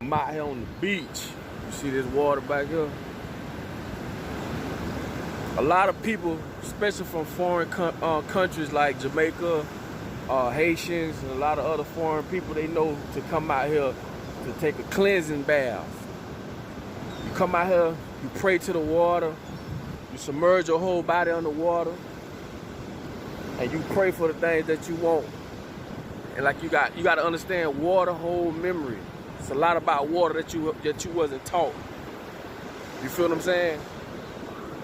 I'm out here on the beach. You see this water back here? A lot of people, especially from foreign countries like Jamaica, Haitians, and a lot of other foreign people, they know to come out here to take a cleansing bath. You come out here, you pray to the water, you submerge your whole body underwater, and you pray for the things that you want. And like you got to understand, water holds memory. It's a lot about water that you wasn't taught. You feel what I'm saying?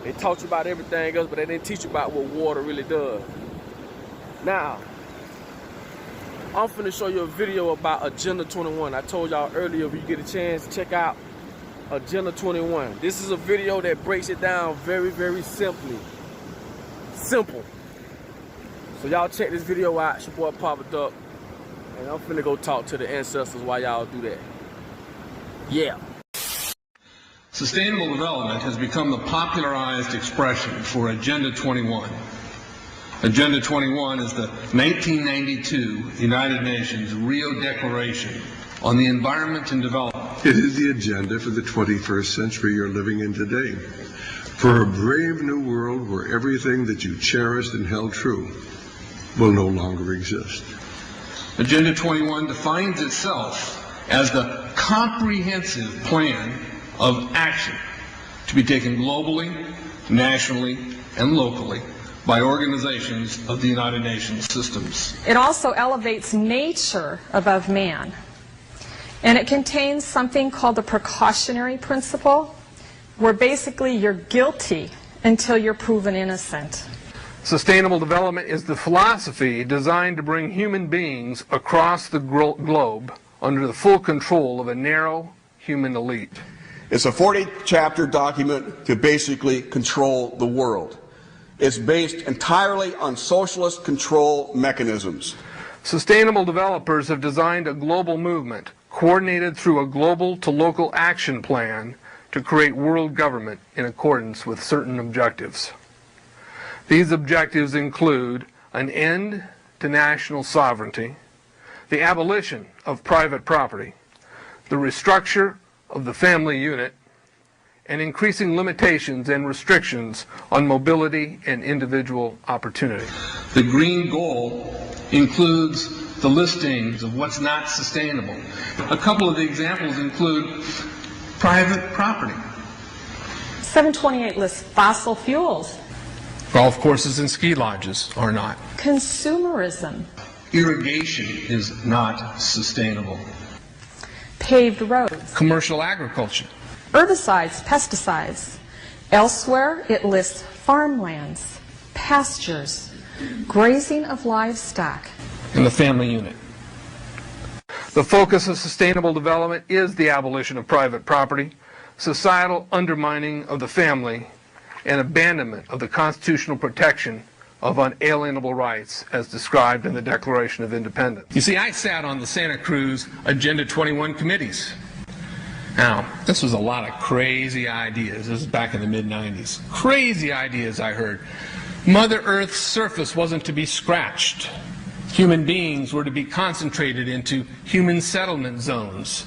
They taught you about everything else, but they didn't teach you about what water really does. Now, I'm finna show you a video about Agenda 21. I told y'all earlier, if you get a chance, check out Agenda 21. This is a video that breaks it down very, very simply. Simple. So y'all check this video out. It's your boy Papa Duck. And I'm finna go talk to the ancestors while y'all do that. Yeah. Sustainable development has become the popularized expression for Agenda 21. Agenda 21 is the 1992 United Nations Rio Declaration on the Environment and Development. It is the agenda for the 21st century you're living in today. For a brave new world where everything that you cherished and held true will no longer exist. Agenda 21 defines itself as the comprehensive plan of action to be taken globally, nationally, and locally by organizations of the United Nations systems. It also elevates nature above man. And it contains something called the precautionary principle, where basically you're guilty until you're proven innocent. Sustainable development is the philosophy designed to bring human beings across the globe under the full control of a narrow human elite. It's a 40-chapter document to basically control the world. It's based entirely on socialist control mechanisms. Sustainable developers have designed a global movement coordinated through a global to local action plan to create world government in accordance with certain objectives. These objectives include an end to national sovereignty, the abolition of private property, the restructure of the family unit, and increasing limitations and restrictions on mobility and individual opportunity. The green goal includes the listings of what's not sustainable. A couple of the examples include private property. 728 lists fossil fuels. Golf courses and ski lodges are not. Consumerism. Irrigation is not sustainable. Paved roads. Commercial agriculture. Herbicides, pesticides. Elsewhere, it lists farmlands, pastures, grazing of livestock. And the family unit. The focus of sustainable development is the abolition of private property, societal undermining of the family, and abandonment of the constitutional protection of unalienable rights as described in the Declaration of Independence. You see, I sat on the Santa Cruz Agenda 21 committees. Now, this was a lot of crazy ideas. This is back in the mid-90s. Crazy ideas I heard. Mother Earth's surface wasn't to be scratched. Human beings were to be concentrated into human settlement zones.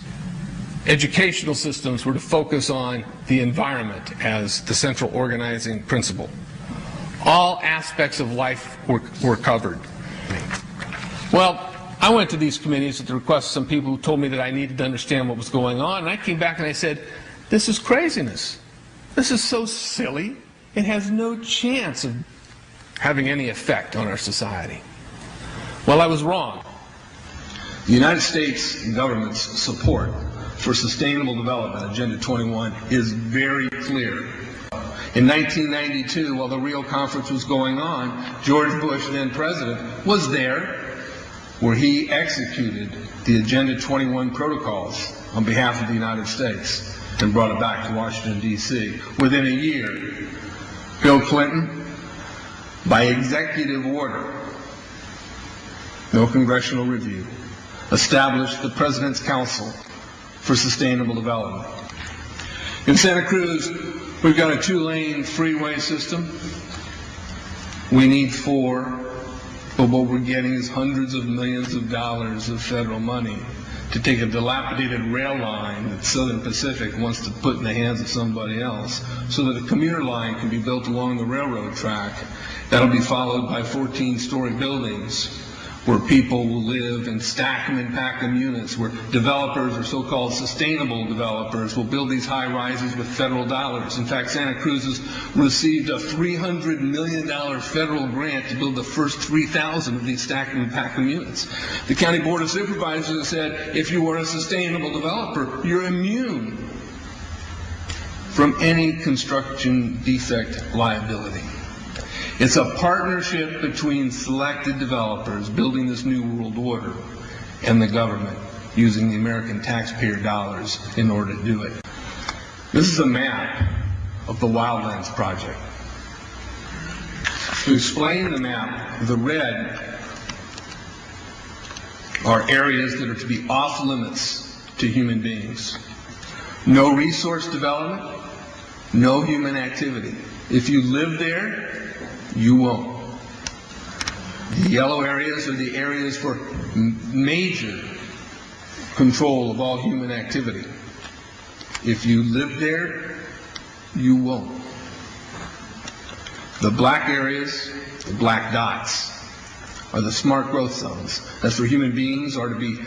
Educational systems were to focus on the environment as the central organizing principle. All aspects of life were covered. Well, I went to these committees at the request of some people who told me that I needed to understand what was going on, and I came back and I said, this is craziness. This is so silly. It has no chance of having any effect on our society. Well, I was wrong. The United States government's support for sustainable development, Agenda 21, is very clear. In 1992, while the Rio Conference was going on, George Bush, then president, was there where he executed the Agenda 21 protocols on behalf of the United States and brought it back to Washington, D.C. Within a year, Bill Clinton, by executive order, no congressional review, established the President's Council for Sustainable Development. In Santa Cruz, we've got a 2-lane freeway system. We need 4, but what we're getting is hundreds of millions of dollars of federal money to take a dilapidated rail line that Southern Pacific wants to put in the hands of somebody else so that a commuter line can be built along the railroad track. That'll be followed by 14-story buildings where people will live and stack them and pack them units, where developers or so-called sustainable developers will build these high rises with federal dollars. In fact, Santa Cruz has received a $300 million federal grant to build the first 3,000 of these stack and pack them units. The County Board of Supervisors has said if you are a sustainable developer, you're immune from any construction defect liability. It's a partnership between selected developers building this new world order and the government using the American taxpayer dollars in order to do it. This is a map of the Wildlands Project. To explain the map, the red are areas that are to be off limits to human beings. No resource development, no human activity. If you live there, you won't. The yellow areas are the areas for major control of all human activity. If you live there, you won't. The black areas, the black dots, are the smart growth zones. That's where human beings are to be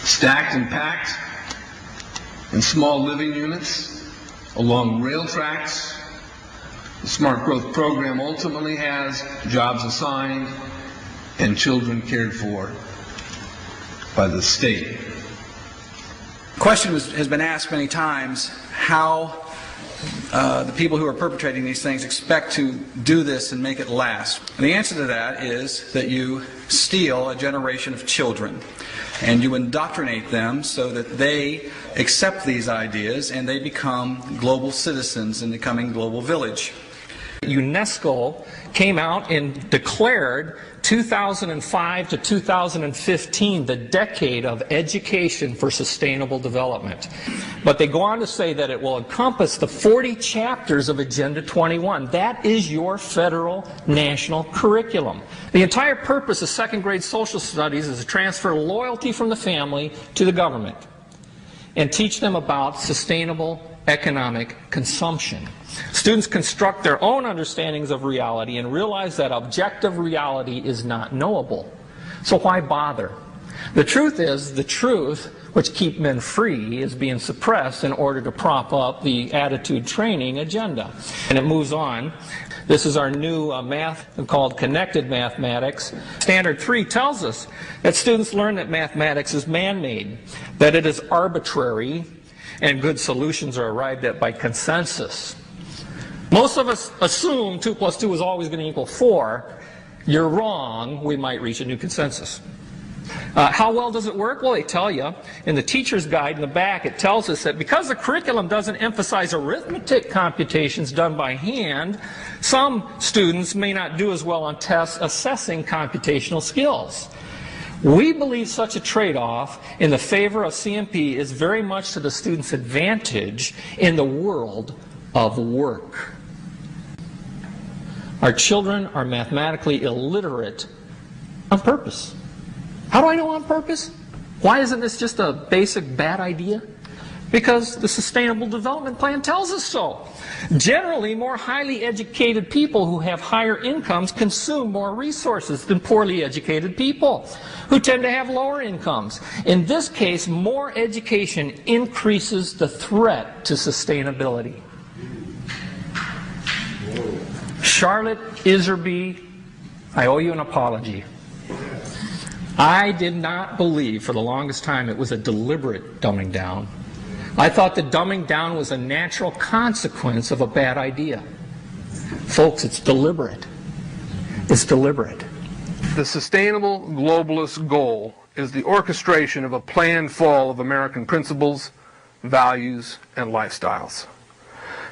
stacked and packed in small living units along rail tracks. The Smart Growth Program ultimately has jobs assigned and children cared for by the state. The question has been asked many times how the people who are perpetrating these things expect to do this and make it last. And the answer to that is that you steal a generation of children and you indoctrinate them so that they accept these ideas and they become global citizens in the coming global village. UNESCO came out and declared 2005 to 2015 the decade of education for sustainable development. But they go on to say that it will encompass the 40 chapters of Agenda 21. That is your federal national curriculum. The entire purpose of second grade social studies is to transfer loyalty from the family to the government and teach them about sustainable economic consumption. Students construct their own understandings of reality and realize that objective reality is not knowable. So why bother? The truth is, the truth, which keeps men free, is being suppressed in order to prop up the attitude training agenda. And it moves on. This is our new math called connected mathematics. Standard 3 tells us that students learn that mathematics is man-made, that it is arbitrary, and good solutions are arrived at by consensus. Most of us assume 2 plus 2 is always going to equal 4. You're wrong. We might reach a new consensus. How well does it work? Well, they tell you in the teacher's guide in the back, it tells us that because the curriculum doesn't emphasize arithmetic computations done by hand, some students may not do as well on tests assessing computational skills. We believe such a trade-off in the favor of CMP is very much to the student's advantage in the world of work. Our children are mathematically illiterate on purpose. How do I know on purpose? Why isn't this just a basic bad idea? Because the Sustainable Development Plan tells us so. Generally, more highly educated people who have higher incomes consume more resources than poorly educated people who tend to have lower incomes. In this case, more education increases the threat to sustainability. Charlotte Iserby, I owe you an apology. I did not believe for the longest time it was a deliberate dumbing down. I thought the dumbing down was a natural consequence of a bad idea. Folks, it's deliberate. It's deliberate. The sustainable globalist goal is the orchestration of a planned fall of American principles, values, and lifestyles.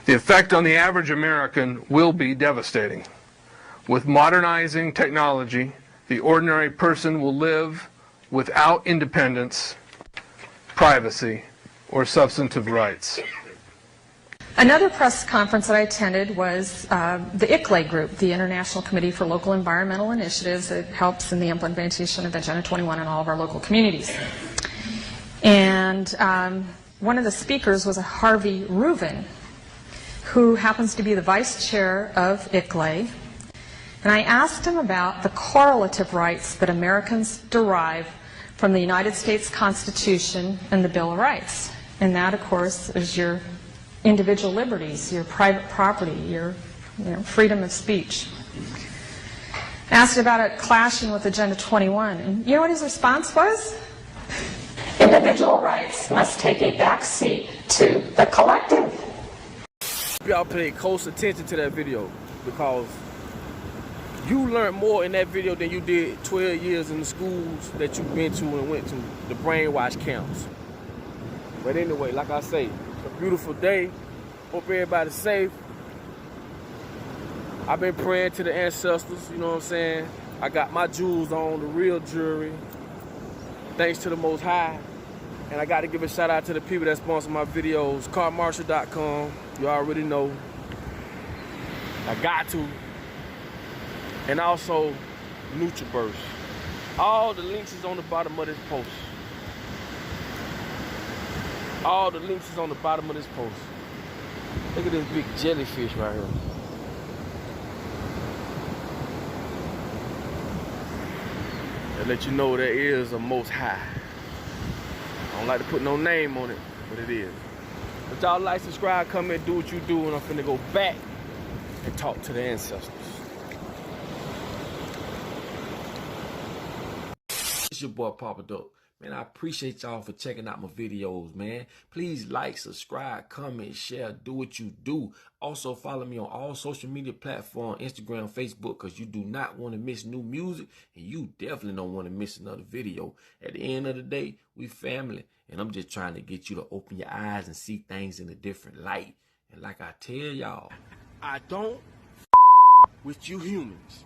The effect on the average American will be devastating. With modernizing technology, the ordinary person will live without independence, privacy, or substantive rights. Another press conference that I attended was the HAGGLE group, the International Committee for Local Environmental Initiatives. It helps in the implementation of Agenda 21 in all of our local communities. And one of the speakers was a Harvey Reuven, who happens to be the vice chair of HAGGLE. And I asked him about the correlative rights that Americans derive from the United States Constitution and the Bill of Rights. And that, of course, is your individual liberties, your private property, your freedom of speech. I asked about it clashing with Agenda 21. And you know what his response was? Individual rights must take a back seat to the collective. Y'all pay close attention to that video, because you learned more in that video than you did 12 years in the schools that you've been to and went to, the brainwash camps. But anyway, like I say, it's a beautiful day. Hope everybody's safe. I've been praying to the ancestors, you know what I'm saying? I got my jewels on, the real jewelry, thanks to the Most High. And I got to give a shout out to the people that sponsor my videos, CarMarshal.com. You already know. I got to. And also, NutriBurst. All the links is on the bottom of this post. All the links is on the bottom of this post. Look at this big jellyfish right here. That let you know there is a Most High. I don't like to put no name on it, but it is. But y'all like, subscribe, comment, do what you do, and I'm finna go back and talk to the ancestors. It's your boy Papa Duck. Man, I appreciate y'all for checking out my videos, man. Please like, subscribe, comment, share, do what you do. Also, follow me on all social media platforms, Instagram, Facebook, because you do not want to miss new music, and you definitely don't want to miss another video. At the end of the day, we family, and I'm just trying to get you to open your eyes and see things in a different light. And like I tell y'all, I don't with you humans.